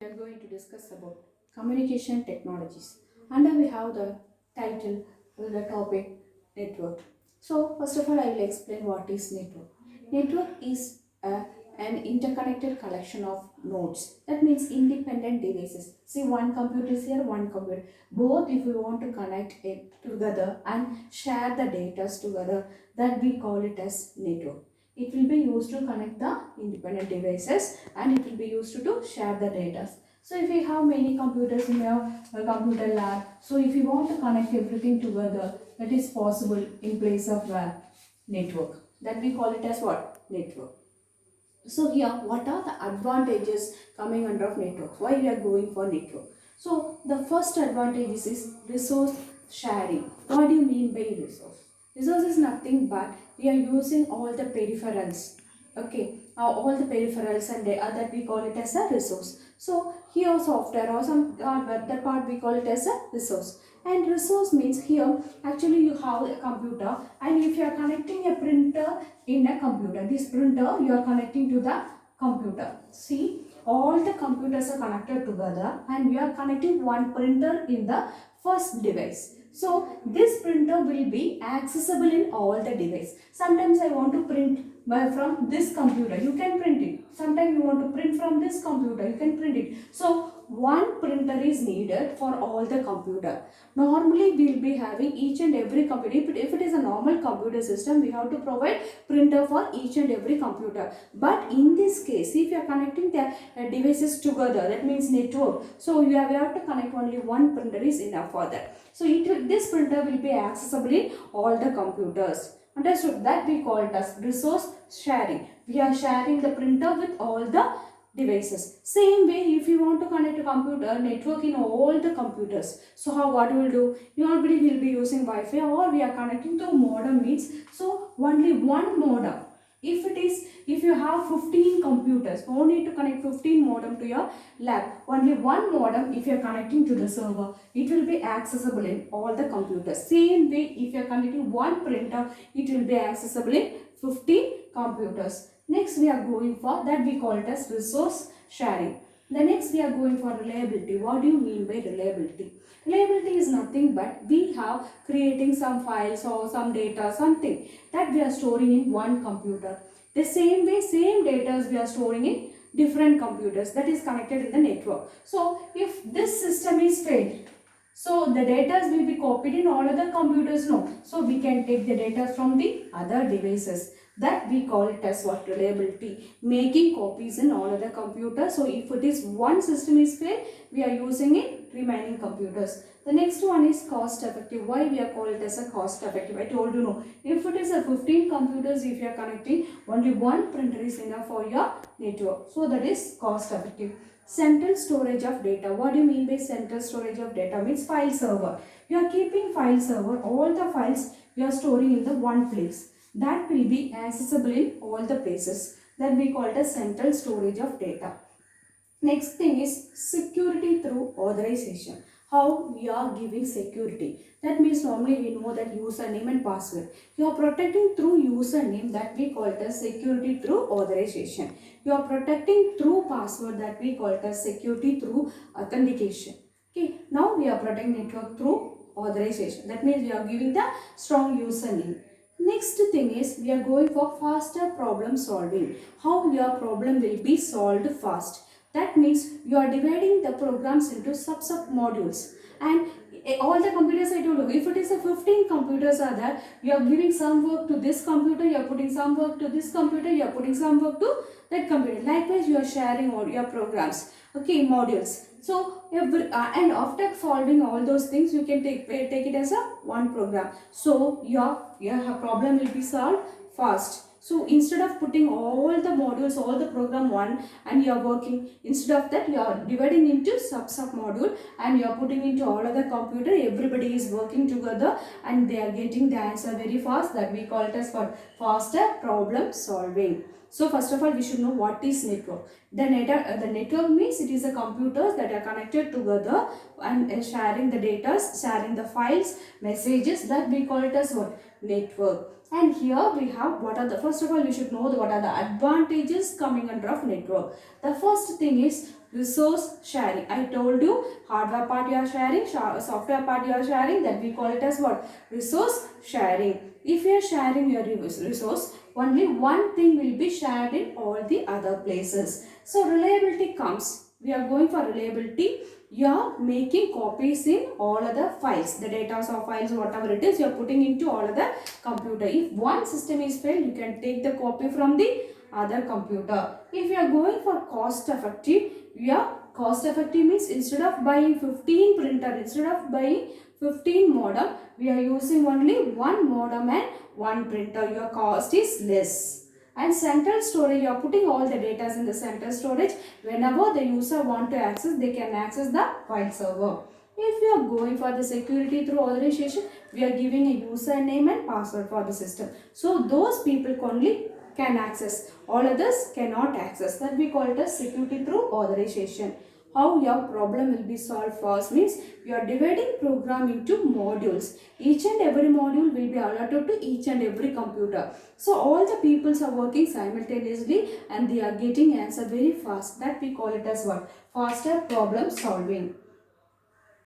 We are going to discuss about communication technologies. And we have the title, the topic, network. So first of all, I will explain what is network. Network is an interconnected collection of nodes. That means independent devices. See, one computer is here, one computer. Both, if we want to connect it together and share the data together, that we call it as network. It will be used to connect the independent devices and it will be used to share the data. So if we have many computers in your computer lab, so if you want to connect everything together, that is possible in place of network. That we call it as what? Network. So here, what are the advantages coming under of network? Why we are going for network? So the first advantage is resource sharing. What do you mean by resource? Resource is nothing but we are using all the peripherals. Okay, all the peripherals and that we call it as a resource. So here software or some hardware, that part we call it as a resource. And resource means here actually you have a computer, and if you are connecting a printer in a computer, this printer you are connecting to the computer. See, all the computers are connected together and we are connecting one printer in the first device. So this printer will be accessible in all the device. Sometimes I want to print from this computer, you can print it. Sometimes you want to print from this computer, you can print it. So one printer is needed for all the computer. Normally we will be having each and every computer. If it is a normal computer system, we have to provide printer for each and every computer. But in this case, if you are connecting the devices together, that means network. So you have to connect only one printer is enough for that. So this printer will be accessible in all the computers. Understood? That we call it as resource sharing. We are sharing the printer with all the devices. Same way, if you want to connect a computer network in all the computers, so what we will do? Nobody will be using Wi-Fi, or we are connecting to modem means, so only one modem. If you have 15 computers, no need to connect 15 modem to your lab. Only one modem, if you are connecting to the server, it will be accessible in all the computers. Same way, if you are connecting one printer, it will be accessible in 15 computers. Next we are going for that we call it as resource sharing. The next we are going for reliability. What do you mean by reliability? Reliability is nothing but we have creating some files or some data, something that we are storing in one computer. The same way, same data we are storing in different computers that is connected in the network. So if this system is failed, so the data will be copied in all other computers, no. So we can take the data from the other devices. That we call it as what? Reliability. Making copies in all other computers. So if it is one system is failed, we are using in remaining computers. The next one is cost effective. Why we are called it as a cost effective? I told you no. If it is a 15 computers, if you are connecting, only one printer is enough for your network. So that is cost effective. Central storage of data. What do you mean by central storage of data? Means file server. You are keeping file server. All the files you are storing in the one place. That will be accessible in all the places. That we call it as central storage of data. Next thing is security through authorization. How we are giving security. That means normally we know that username and password. You are protecting through username, that we call it as security through authorization. You are protecting through password, that we call it as security through authentication. Okay, now we are protecting network through authorization. That means we are giving the strong username. Next thing is we are going for faster problem solving. How your problem will be solved fast. That means you are dividing the programs into sub modules, and all the computers I told you, if it is a 15 computers are there, you are giving some work to this computer, you are putting some work to this computer, you are putting some work to that computer. Likewise, you are sharing all your programs, okay, modules. So and after solving all those things, you can take it as a one program. So your problem will be solved fast. So instead of putting all the modules, all the program one, and you are working, instead of that you are dividing into sub module and you are putting into all other computer, everybody is working together and they are getting the answer very fast. That we call it as for faster problem solving. So first of all, we should know what is network. The network means it is the computers that are connected together and sharing the data, sharing the files, messages, that we call it as what? Network. And here we have what are the, first of all we should know what are the advantages coming under of network. The first thing is resource sharing. I told you hardware part you are sharing, software part you are sharing, that we call it as what? Resource sharing. If you are sharing your resource, only one thing will be shared in all the other places. So reliability comes. We are going for reliability. You are making copies in all other files, the data or files, whatever it is, you are putting into all other computer. If one system is failed, you can take the copy from the other computer. If you are going for cost effective, yeah, cost effective means instead of buying 15 printer, instead of buying 15 modem, we are using only one modem and one printer. Your cost is less. And central storage, you are putting all the data in the central storage. Whenever the user want to access, they can access the file server. If we are going for the security through authorization, we are giving a username and password for the system. So those people only can access. All others cannot access. That we call it as security through authorization. How your problem will be solved first means you are dividing program into modules. Each and every module will be allotted to each and every computer. So all the peoples are working simultaneously and they are getting answer very fast. That we call it as what? Faster problem solving.